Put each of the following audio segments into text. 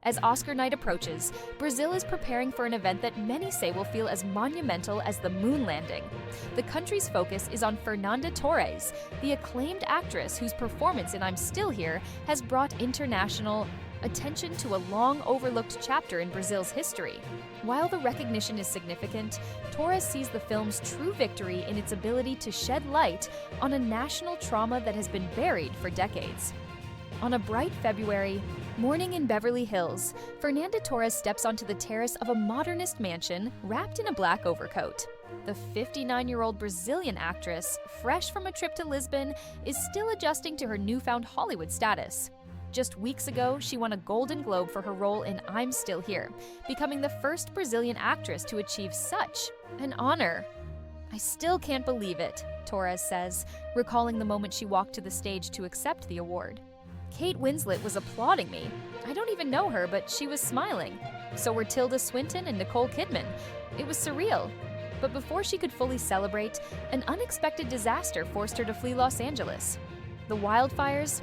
As Oscar night approaches, Brazil is preparing for an event that many say will feel as monumental as the moon landing. The country's focus is on Fernanda Torres, the acclaimed actress whose performance in I'm Still Here has brought international attention to a long-overlooked chapter in Brazil's history. While the recognition is significant, Torres sees the film's true victory in its ability to shed light on a national trauma that has been buried for decades. On a bright February morning in Beverly Hills, Fernanda Torres steps onto the terrace of a modernist mansion wrapped in a black overcoat. The 59-year-old Brazilian actress, fresh from a trip to Lisbon, is still adjusting to her newfound Hollywood status. Just weeks ago, she won a Golden Globe for her role in I'm Still Here, becoming the first Brazilian actress to achieve such an honor. "I still can't believe it," Torres says, recalling the moment she walked to the stage to accept the award. "Kate Winslet was applauding me. I don't even know her, but she was smiling. So were Tilda Swinton and Nicole Kidman. It was surreal." But before she could fully celebrate, an unexpected disaster forced her to flee Los Angeles. The wildfires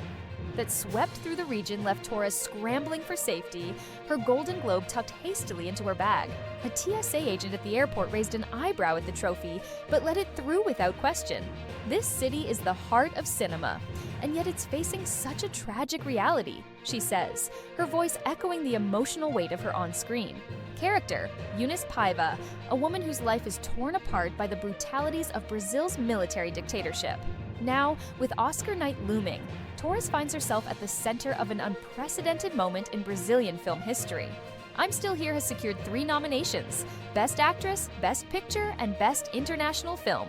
that swept through the region left Torres scrambling for safety, her Golden Globe tucked hastily into her bag. A TSA agent at the airport raised an eyebrow at the trophy, but let it through without question. This city is the heart of cinema, and yet it's facing such a tragic reality, she says, her voice echoing the emotional weight of her on-screen. Character, Eunice Paiva, a woman whose life is torn apart by the brutalities of Brazil's military dictatorship. Now, with Oscar night looming, Torres finds herself at the center of an unprecedented moment in Brazilian film history. I'm Still Here has secured 3 nominations: Best Actress, Best Picture, and Best International Film.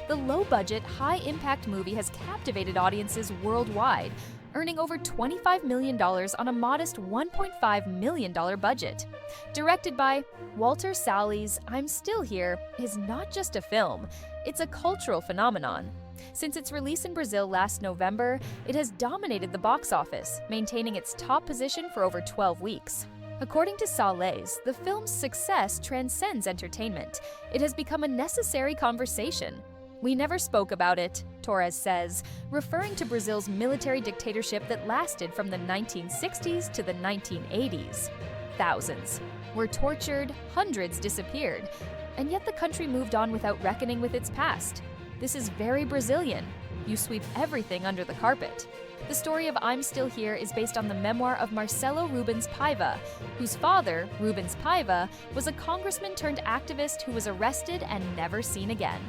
The low-budget, high-impact movie has captivated audiences worldwide, earning over $25 million on a modest $1.5 million budget. Directed by Walter Salles, I'm Still Here is not just a film, it's a cultural phenomenon. Since its release in Brazil last November, it has dominated the box office, maintaining its top position for over 12 weeks. According to Salles, the film's success transcends entertainment. It has become a necessary conversation. "We never spoke about it," Torres says, referring to Brazil's military dictatorship that lasted from the 1960s to the 1980s. Thousands were tortured, hundreds disappeared, and yet the country moved on without reckoning with its past. This is very Brazilian. You sweep everything under the carpet. The story of I'm Still Here is based on the memoir of Marcelo Rubens Paiva, whose father, Rubens Paiva, was a congressman turned activist who was arrested and never seen again.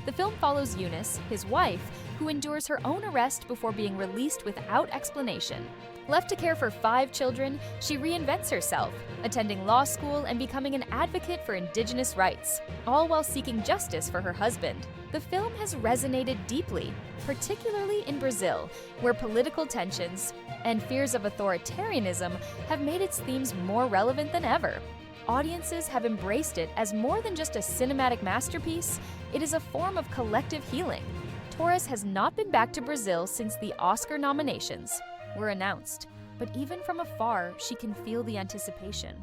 The film follows Eunice, his wife, who endures her own arrest before being released without explanation. Left to care for 5 children, she reinvents herself, attending law school and becoming an advocate for indigenous rights, all while seeking justice for her husband. The film has resonated deeply, particularly in Brazil, where political tensions and fears of authoritarianism have made its themes more relevant than ever. Audiences have embraced it as more than just a cinematic masterpiece, it is a form of collective healing. Torres has not been back to Brazil since the Oscar nominations were announced, but even from afar, she can feel the anticipation.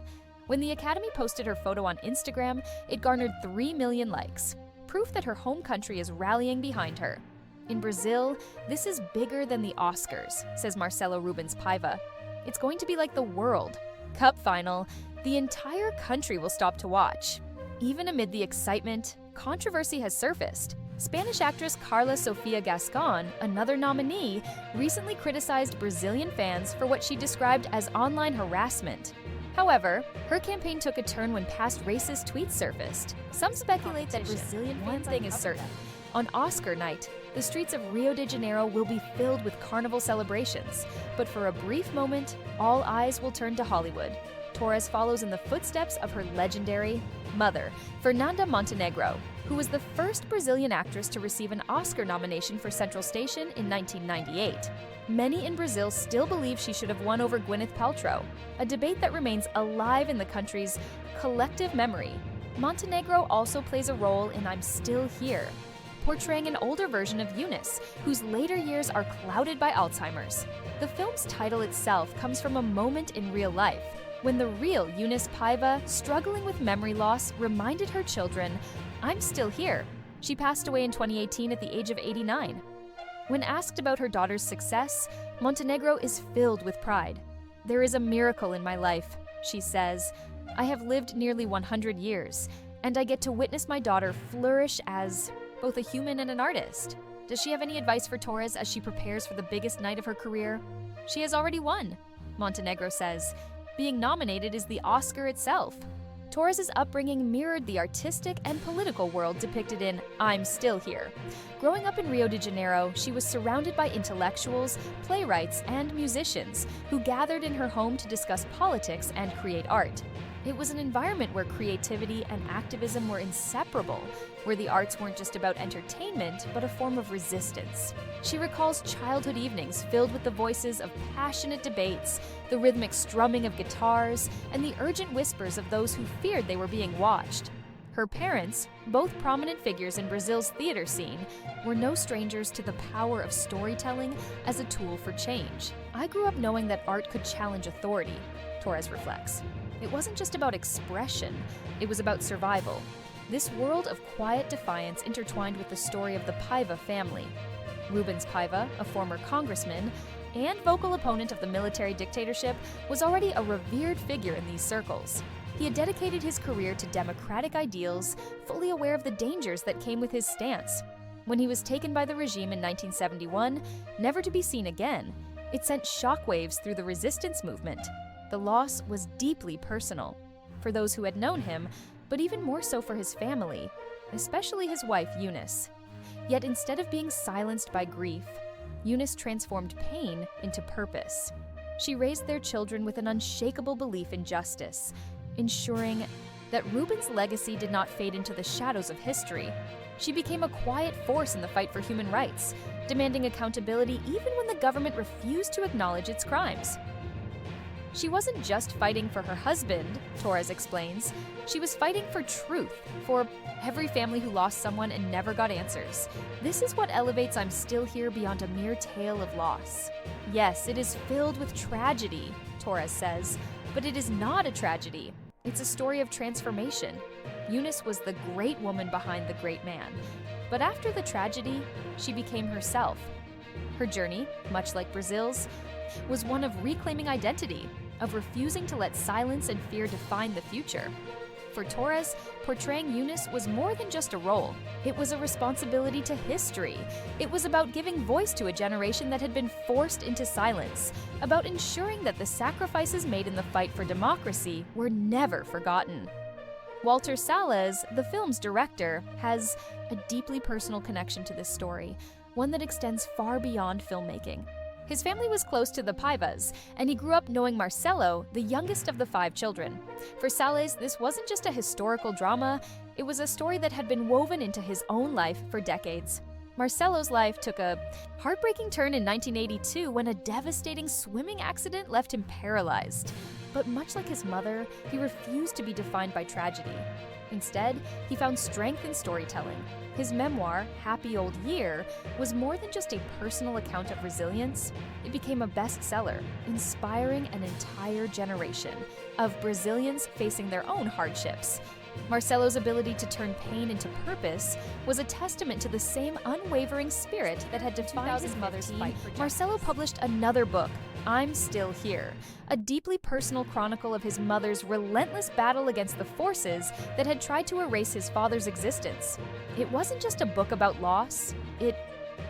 When the Academy posted her photo on Instagram, it garnered 3 million likes, proof that her home country is rallying behind her. In Brazil, this is bigger than the Oscars, says Marcelo Rubens Paiva. It's going to be like the World Cup final. The entire country will stop to watch. Even amid the excitement, controversy has surfaced. Spanish actress Carla Sofia Gascon, another nominee, recently criticized Brazilian fans for what she described as online harassment. However, her campaign took a turn when past racist tweets surfaced. Some speculate that Brazilian fans. One thing is certain. On Oscar night, the streets of Rio de Janeiro will be filled with carnival celebrations, but for a brief moment, all eyes will turn to Hollywood. Torres follows in the footsteps of her legendary mother, Fernanda Montenegro, who was the first Brazilian actress to receive an Oscar nomination for Central Station in 1998. Many in Brazil still believe she should have won over Gwyneth Paltrow, a debate that remains alive in the country's collective memory. Montenegro also plays a role in I'm Still Here, portraying an older version of Eunice, whose later years are clouded by Alzheimer's. The film's title itself comes from a moment in real life, when the real Eunice Paiva, struggling with memory loss, reminded her children, "I'm still here." She passed away in 2018 at the age of 89. When asked about her daughter's success, Montenegro is filled with pride. "There is a miracle in my life," she says. "I have lived nearly 100 years, and I get to witness my daughter flourish as both a human and an artist." Does she have any advice for Torres as she prepares for the biggest night of her career? She has already won, Montenegro says. Being nominated is the Oscar itself. Torres' upbringing mirrored the artistic and political world depicted in I'm Still Here. Growing up in Rio de Janeiro, she was surrounded by intellectuals, playwrights, and musicians who gathered in her home to discuss politics and create art. It was an environment where creativity and activism were inseparable, where the arts weren't just about entertainment, but a form of resistance. She recalls childhood evenings filled with the voices of passionate debates, the rhythmic strumming of guitars, and the urgent whispers of those who feared they were being watched. Her parents, both prominent figures in Brazil's theater scene, were no strangers to the power of storytelling as a tool for change. "I grew up knowing that art could challenge authority," Torres reflects. "It wasn't just about expression, it was about survival." This world of quiet defiance intertwined with the story of the Paiva family. Rubens Paiva, a former congressman and vocal opponent of the military dictatorship, was already a revered figure in these circles. He had dedicated his career to democratic ideals, fully aware of the dangers that came with his stance. When he was taken by the regime in 1971, never to be seen again, it sent shockwaves through the resistance movement. The loss was deeply personal for those who had known him, but even more so for his family, especially his wife Eunice. Yet instead of being silenced by grief, Eunice transformed pain into purpose. She raised their children with an unshakable belief in justice, ensuring that Rubens' legacy did not fade into the shadows of history. She became a quiet force in the fight for human rights, demanding accountability even when the government refused to acknowledge its crimes. She wasn't just fighting for her husband, Torres explains. She was fighting for truth, for every family who lost someone and never got answers. This is what elevates I'm Still Here beyond a mere tale of loss. Yes, it is filled with tragedy, Torres says, but it is not a tragedy. It's a story of transformation. Eunice was the great woman behind the great man, but after the tragedy, she became herself. Her journey, much like Brazil's, was one of reclaiming identity, of refusing to let silence and fear define the future. For Torres, portraying Eunice was more than just a role. It was a responsibility to history. It was about giving voice to a generation that had been forced into silence, about ensuring that the sacrifices made in the fight for democracy were never forgotten. Walter Salles, the film's director, has a deeply personal connection to this story, one that extends far beyond filmmaking. His family was close to the Paivas, and he grew up knowing Marcelo, the youngest of the 5 children. For Salles, this wasn't just a historical drama, it was a story that had been woven into his own life for decades. Marcelo's life took a heartbreaking turn in 1982 when a devastating swimming accident left him paralyzed. But much like his mother, he refused to be defined by tragedy. Instead, he found strength in storytelling. His memoir, Happy Old Year, was more than just a personal account of resilience. It became a bestseller, inspiring an entire generation of Brazilians facing their own hardships. Marcelo's ability to turn pain into purpose was a testament to the same unwavering spirit that had defined his mother's fight for justice. Marcelo published another book, I'm Still Here, a deeply personal chronicle of his mother's relentless battle against the forces that had tried to erase his father's existence. It wasn't just a book about loss, it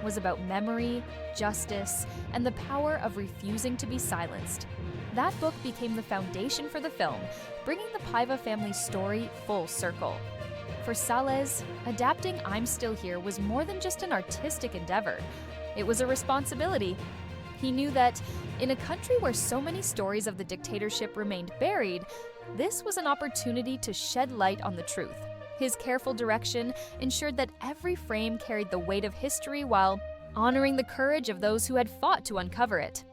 was about memory, justice, and the power of refusing to be silenced. That book became the foundation for the film, bringing the Paiva family's story full circle. For Salles, adapting I'm Still Here was more than just an artistic endeavor. It was a responsibility. He knew that, in a country where so many stories of the dictatorship remained buried, this was an opportunity to shed light on the truth. His careful direction ensured that every frame carried the weight of history while honoring the courage of those who had fought to uncover it.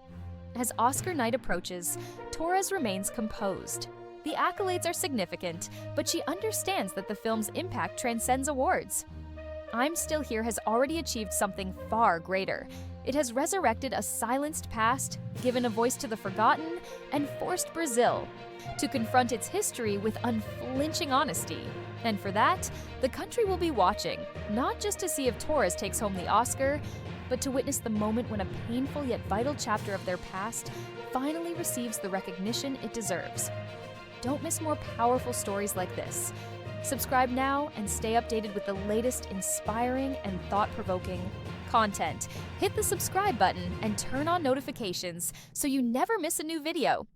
As Oscar night approaches, Torres remains composed. The accolades are significant, but she understands that the film's impact transcends awards. I'm Still Here has already achieved something far greater. It has resurrected a silenced past, given a voice to the forgotten, and forced Brazil to confront its history with unflinching honesty. And for that, the country will be watching, not just to see if Torres takes home the Oscar, but to witness the moment when a painful yet vital chapter of their past finally receives the recognition it deserves. Don't miss more powerful stories like this. Subscribe now and stay updated with the latest inspiring and thought-provoking content. Hit the subscribe button and turn on notifications so you never miss a new video.